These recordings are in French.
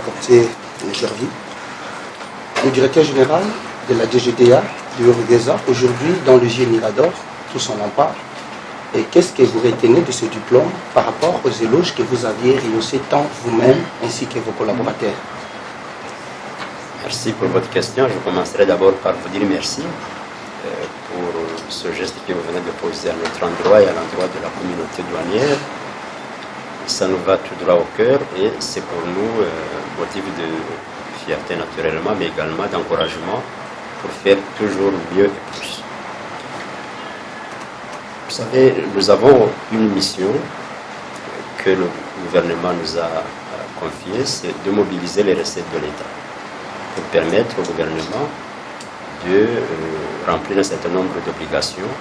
apporté aujourd'hui. Le directeur général de la DGDA de Urugeza, aujourd'hui dans le GIE Mirador, tous en parlent. Et qu'est-ce que vous retenez de ce diplôme par rapport aux éloges que vous aviez rehaussés tant vous-même ainsi que vos collaborateurs? Merci pour votre question. Je commencerai d'abord par vous dire merci pour ce geste que vous venez de poser à notre endroit et à l'endroit de la communauté douanière. Ça nous va tout droit au cœur et c'est pour nous motif de fierté naturellement, mais également d'encouragement pour faire toujours mieux et plus. Vous savez, nous avons une mission que le gouvernement nous a confiée, c'est de mobiliser les recettes de l'État pour permettre au gouvernement de remplir un certain nombre d'obligations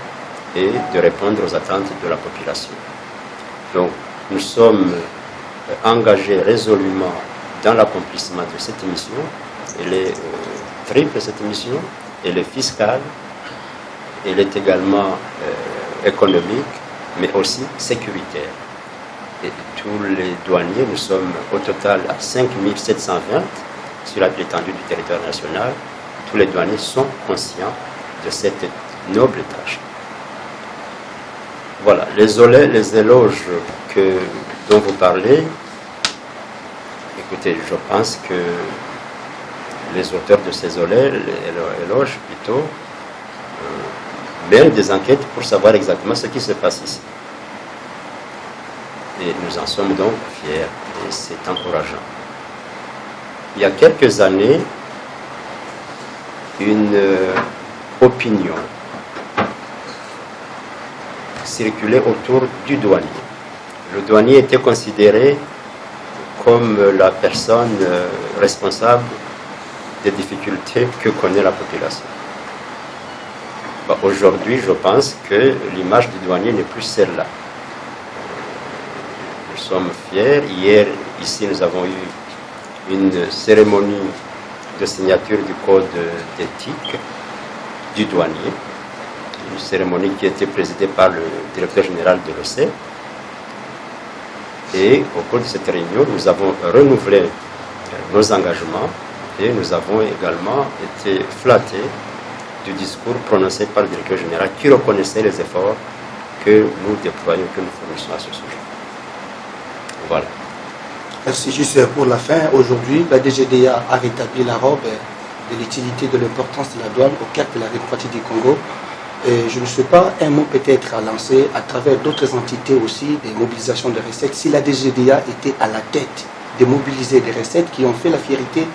et de répondre aux attentes de la population. Donc, nous sommes engagés résolument dans l'accomplissement de cette mission. Elle est triple, cette mission. Elle est fiscale, elle est également économique, mais aussi sécuritaire. Et tous les douaniers, nous sommes au total à 5720 sur l'étendue du territoire national. Tous les douaniers sont conscients de cette noble tâche. Voilà, les éloges dont vous parlez, écoutez, je pense que les auteurs de ces éloges plutôt mènent des enquêtes pour savoir exactement ce qui se passe ici. Et nous en sommes donc fiers et c'est encourageant. Il y a quelques années, une opinion circulait autour du douanier. Le douanier était considéré comme la personne responsable des difficultés que connaît la population. Aujourd'hui, je pense que l'image du douanier n'est plus celle-là. Nous sommes fiers. Hier, ici, nous avons eu une cérémonie de signature du code d'éthique du douanier. Une cérémonie qui a été présidée par le directeur général de l'OCE. Et au cours de cette réunion, nous avons renouvelé nos engagements et nous avons également été flattés du discours prononcé par le directeur général qui reconnaissait les efforts que nous déployons, que nous fournissons à ce sujet. Voilà. Merci. Juste pour la fin, aujourd'hui, la DGDA a rétabli la robe de l'utilité de l'importance de la douane au cœur de la République du Congo. Et je ne sais pas, un mot peut-être à lancer à travers d'autres entités aussi, des mobilisations de recettes. Si la DGDA était à la tête de mobiliser des recettes qui ont fait la fierté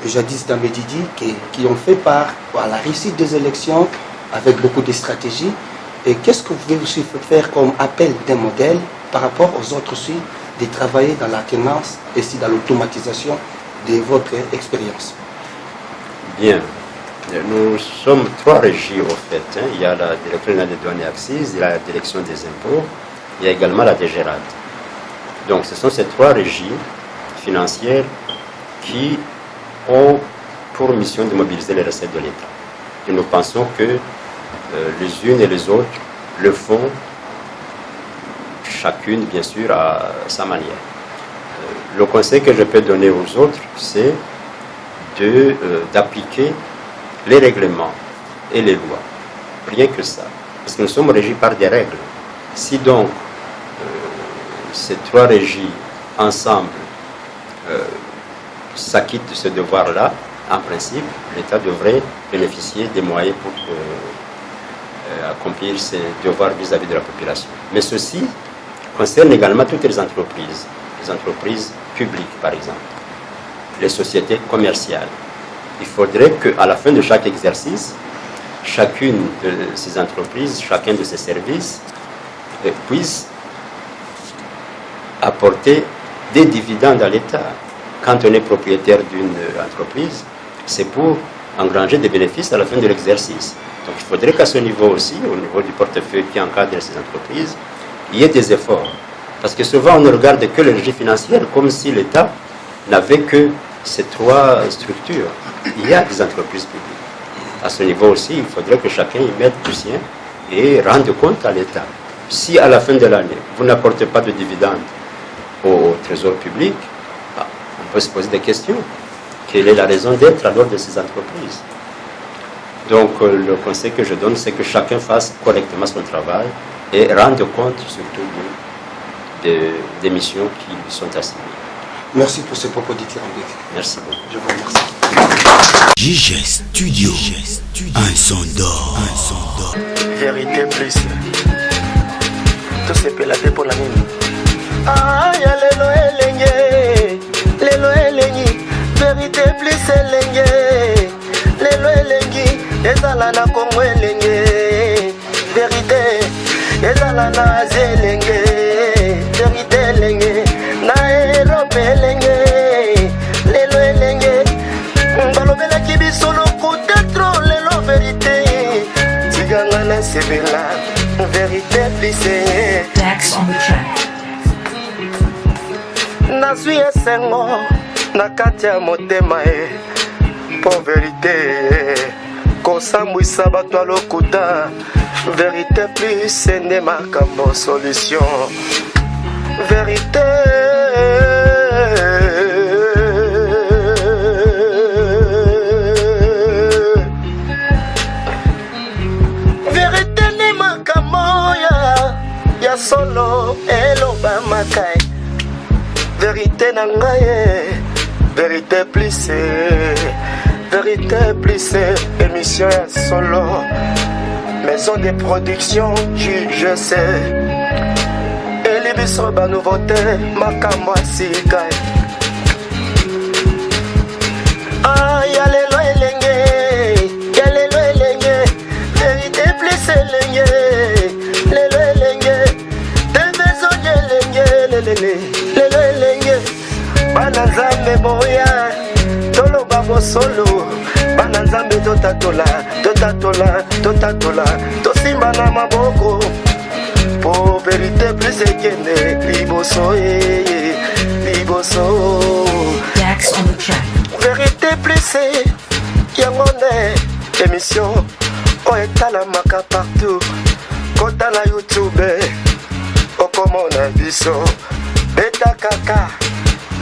jadis d'Amedidi, qui ont fait part à la réussite des élections avec beaucoup de stratégies. Et qu'est-ce que vous pouvez aussi faire comme appel d'un modèle par rapport aux autres aussi, de travailler dans la tenance et aussi dans l'automatisation de votre expérience? Bien. Nous sommes trois régies au fait. Il y a la direction des douanes et axes, il y a la direction des impôts, il y a également la DGRAD. Donc ce sont ces trois régies financières qui ont pour mission de mobiliser les recettes de l'État. Et nous pensons que les unes et les autres le font, chacune bien sûr à sa manière. Le conseil que je peux donner aux autres, c'est d'appliquer les règlements et les lois. Rien que ça. Parce que nous sommes régis par des règles. Si donc ces trois régies ensemble s'acquittent de ce devoir-là, en principe, l'État devrait bénéficier des moyens pour accomplir ses devoirs vis-à-vis de la population. Mais ceci concerne également toutes les entreprises publiques par exemple, les sociétés commerciales. Il faudrait qu'à la fin de chaque exercice, chacune de ces entreprises, chacun de ces services puisse apporter des dividendes à l'État. Quand on est propriétaire d'une entreprise, c'est pour engranger des bénéfices à la fin de l'exercice. Donc il faudrait qu'à ce niveau aussi, au niveau du portefeuille qui encadre ces entreprises, il y ait des efforts. Parce que souvent on ne regarde que les régies financières comme si l'État n'avait que ces trois structures. Il y a des entreprises publiques. À ce niveau aussi, il faudrait que chacun y mette du sien et rende compte à l'État. Si à la fin de l'année, vous n'apportez pas de dividendes au trésor public, peut se poser des questions. Quelle est la raison d'être alors de ces entreprises? Donc le conseil que je donne, c'est que chacun fasse correctement son travail et rende compte surtout des missions qui lui sont assignées. Merci pour ces propos dithyrambiques. Merci beaucoup. Je vous remercie. JG Studio, un son d'or. Vérité plus. Tout c'est péladé pour la mine. Ah, ya lelo elengi. Vérité plus elengi. Lelo elengi. Ezala na Congo elengi. Vérité. Ezala na Asie elengi. Vérité elengi. Na Europe elengi. Lelo elengi. Balobela kibisolo peut-être lelo vérité. Tiganga na sebela. Vérité plissée. Dax on the track. Nazwi esengo na kati ya motema po vérité kosambwisa bato ya lokuta. Vérité plus nde makambo solution. Vérité ya solo eloba makai. Vérité na ngai, vérité plus, vérité plus, émission ya solo, maison de production, je sais. Elibiso ba nouveauté, makambo asikai. Ah, ya lelo elenge, vérité plus elenge. Lelo elenge bana nzambe boya toloba bosolo bana nzambe totatola tosimba na maboko po vérité plus ekende liboso Dax on the track. Vérité plus yango nde émission oyo etalamaka partout kota na YouTube okomona biso Beta Kaka,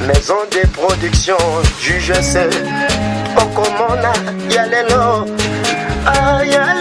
maison de production, juge c'est okomona yalelo, ah yalelo.